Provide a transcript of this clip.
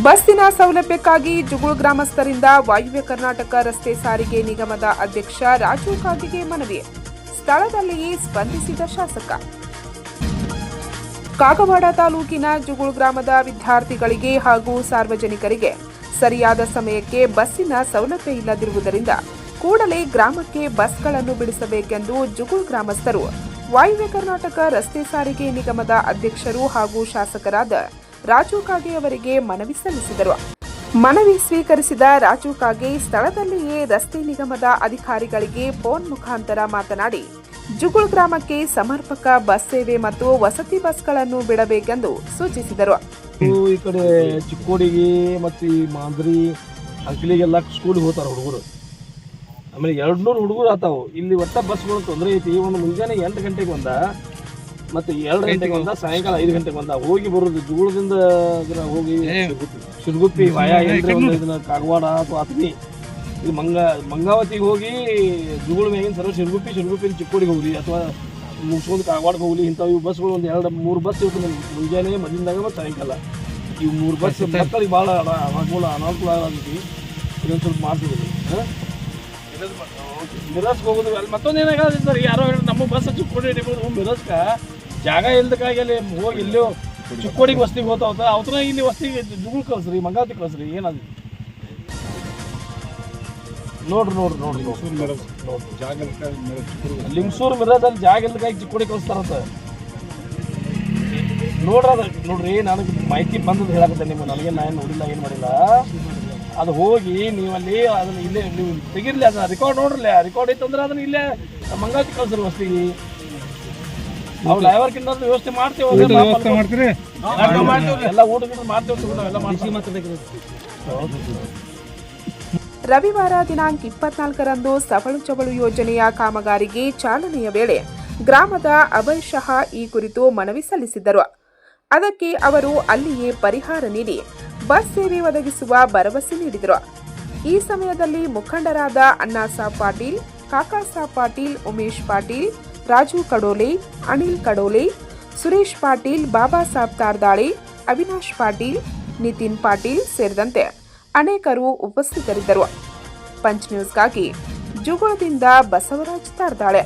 ಬಸ್ಸಿನ ಸೌಲಭ್ಯಕ್ಕಾಗಿ ಜುಗುಳ್ ಗ್ರಾಮಸ್ಥರಿಂದ ವಾಯುವ್ಯ ಕರ್ನಾಟಕ ರಸ್ತೆ ಸಾರಿಗೆ ನಿಗಮದ ಅಧ್ಯಕ್ಷ ರಾಜು ಕಾಗೆಗೆ ಮನವಿ. ಸ್ಥಳದಲ್ಲಿಯೇ ಸ್ಪಂದಿಸಿದ ಶಾಸಕ. ಕಾಗವಾಡ ತಾಲೂಕಿನ ಜುಗುಳ್ ಗ್ರಾಮದ ವಿದ್ಯಾರ್ಥಿಗಳಿಗೆ ಹಾಗೂ ಸಾರ್ವಜನಿಕರಿಗೆ ಸರಿಯಾದ ಸಮಯಕ್ಕೆ ಬಸ್ಸಿನ ಸೌಲಭ್ಯ ಇಲ್ಲದಿರುವುದರಿಂದ ಕೂಡಲೇ ಗ್ರಾಮಕ್ಕೆ ಬಸ್ಗಳನ್ನು ಬಿಡಿಸಬೇಕೆಂದು ಜುಗುಳ್ ಗ್ರಾಮಸ್ಥರು ವಾಯುವ್ಯ ಕರ್ನಾಟಕ ರಸ್ತೆ ಸಾರಿಗೆ ನಿಗಮದ ಅಧ್ಯಕ್ಷರು ಹಾಗೂ ಶಾಸಕರಾದ ರಾಜು ಕಾಗೆ ಅವರಿಗೆ ಮನವಿ ಸಲ್ಲಿಸಿದರು. ಮನವಿ ಸ್ವೀಕರಿಸಿದ ರಾಜು ಕಾಗೆ ಸ್ಥಳದಲ್ಲಿಯೇ ರಸ್ತೆ ನಿಗಮದ ಅಧಿಕಾರಿಗಳಿಗೆ ಫೋನ್ ಮುಖಾಂತರ ಮಾತನಾಡಿ ಜುಗುಳ್ ಗ್ರಾಮಕ್ಕೆ ಸಮರ್ಪಕ ಬಸ್ ಸೇವೆ ಮತ್ತು ವಸತಿ ಬಸ್ಗಳನ್ನು ಬಿಡಬೇಕೆಂದು ಸೂಚಿಸಿದರು. ಈ ಕಡೆ ಚಿಕ್ಕೋಡಿಗೆ ಮತ್ತು ಈ ಮಾಂದ್ರಿ ಅಂಕಲಿಗೆಲ್ಲ ಸ್ಕೂಲಿಗೆ ಹೋಗ್ತಾರೆ ಹುಡುಗರು. ಆಮೇಲೆ 200 ಹುಡುಗರು ಆತಾವು. ಇಲ್ಲಿ ಒಟ್ಟ ಬಸ್ಗಳು ತೊಂದರೆ ಐತಿ. ಒಂದು ಮುಂಜಾನೆ 8 ಗಂಟೆಗೆ ಬಂದ, ಮತ್ತು 2 ಗಂಟೆಗೆ ಬಂದ, ಸಾಯಂಕಾಲ 5 ಗಂಟೆಗೆ ಬಂದ. ಹೋಗಿ ಬರೋದು ಜುಗುಳದಿಂದ ಹೋಗಿ ಶಿರಗುಪ್ಪಿ ವಾಯಾ ಏನ್ರಿ ಒಂದು ಇದನ್ನ ಕಾಗವಾಡ ಅಥವಾ ಅತ್ನಿ ಇದು ಮಂಗಾವತಿಗೆ ಹೋಗಿ ಜುಗುಳ ಮ್ಯಾಗಿನ ಸರ್ವ ಶಿರಗುಪ್ಪಿ ಚಿಕ್ಕೋಡಿಗೆ ಹೋಗ್ಲಿ ಅಥವಾ ಮುಗಿಸ್ಕೊಂಡು ಕಾಗವಾಡಕ್ಕೆ ಹೋಗ್ಲಿ. ಇಂಥವು ಬಸ್ಗಳು ಒಂದು 2-3 ಬಸ್ ಇರ್ತದೆ ಮುಂಜಾನೆ ಮಧ್ಯಾಹ್ನದಾಗ ಮತ್ತು ಸಾಯಂಕಾಲ. ಇವು 3 ಬಸ್ ಮಕ್ಕಳಿಗೆ ಭಾಳ ಅನಾನುಕೂಲ ಆಗೈತಿ. ಇದೊಂದು ಸ್ವಲ್ಪ ಮಾಡ್ತಿದ್ದೀವಿ. ಮಿರಸ್ಗೆ ಹೋಗೋದು ಅಲ್ಲಿ ಮತ್ತೊಂದು ಏನಾಗತ್ತೆ, ಯಾರೋ ನಮ್ಮ ಬಸ್ ಚಿಕ್ಕೋಡಿ ಮಿರಸ್ಗೆ ಜಾಗ ಇಲ್ದಕ್ಕಾಗಿ ಅಲ್ಲಿ ಹೋಗಿ ಎಲ್ಲೋ ಚಿಕ್ಕೋಡಿಗೆ ವಸ್ತಿಗೆ ಹೋಗ್ತಾವತ್ತ ಅವತ್ರ ಇಲ್ಲಿ ವಸ್ತಿಗೆ ಜುಗುಳ್ ಕಳ್ಸ್ರಿ, ಮಂಗಾವತಿ ಕಳ್ಸ್ರಿ. ಏನಾದ್ರು ನೋಡ್ರಿ ಲಿಂಗಸೂರು ಮಿರದಲ್ಲಿ ಜಾಗ ಇಲ್ದಕ್ಕಾಗಿ ಚಿಕ್ಕೋಡಿ ಕಳಿಸ್ತಾರಂತ ನೋಡ್ರಿ. ನನಗೆ ಮಾಹಿತಿ ಬಂದದ್ದು ಹೇಳಕತ್ತೆ ನಿಮ್ಗೆ. ನನಗೆ ನಾನು ನೋಡಿಲ್ಲ, ಏನು ಮಾಡಿಲ್ಲ. ಅದು ಹೋಗಿ ನೀವಲ್ಲಿ ಅದನ್ನ ಇಲ್ಲೇ ನೀವು ತೆಗಿರ್ಲಿ, ಅದನ್ನ ರೆಕಾರ್ಡ್ ನೋಡ್ರಲ್ಲ. ರೆಕಾರ್ಡ್ ಐತಂದ್ರೆ ಅದನ್ನ ಇಲ್ಲೇ ಮಂಗಾವತಿ ಕಳ್ಸ್ರಿ ವಸ್ತಿಗೆ. ನಾವು ಡ್ರೈವರ್ಕಿಂತ ವ್ಯವಸ್ಥೆ ಮಾಡ್ತೇವೆ, ಎಲ್ಲ ಊಟ ಮಾಡ್ತೇವೆ. ರವಿವಾರ ದಿನಾಂಕ 24ರಂದು ಸವಳು ಚವಳು ಯೋಜನೆಯ ಕಾಮಗಾರಿಗೆ ಚಾಲನೆಯ ವೇಳೆ ಗ್ರಾಮದ ಅಭಯ್ ಶಹಾ ಈ ಕುರಿತು ಮನವಿ ಸಲ್ಲಿಸಿದ್ದರು. ಅದಕ್ಕೆ ಅವರು ಅಲ್ಲಿಯೇ ಪರಿಹಾರ ನೀಡಿ ಬಸ್ ಸೇವೆ ಒದಗಿಸುವ ಭರವಸೆ ನೀಡಿದರು. ಈ ಸಮಯದಲ್ಲಿ ಮುಖಂಡರಾದ ಅಣ್ಣಾಸಾಬ್ ಪಾಟೀಲ್, ಕಾಕಾಸಾಬ್ ಪಾಟೀಲ್, ಉಮೇಶ್ ಪಾಟೀಲ್, ರಾಜು ಕಡೋಲೆ, ಅನಿಲ್ ಕಡೋಲೆ, ಸುರೇಶ್ ಪಾಟೀಲ್, ಬಾಬಾ ಸಾಬ್ ತಾರ್ದಾಳೆ, ಅವಿನಾಶ್ ಪಾಟೀಲ್, ನಿತಿನ್ ಪಾಟೀಲ್ ಸೇರಿದಂತೆ ಅನೇಕರು ಉಪಸ್ಥಿತರಿದ್ದರು. ಪಂಚ್ ನ್ಯೂಸ್ಗಾಗಿ ಜುಗುಳದಿಂದ ಬಸವರಾಜ್ ತಾರ್ದಾಳೆ.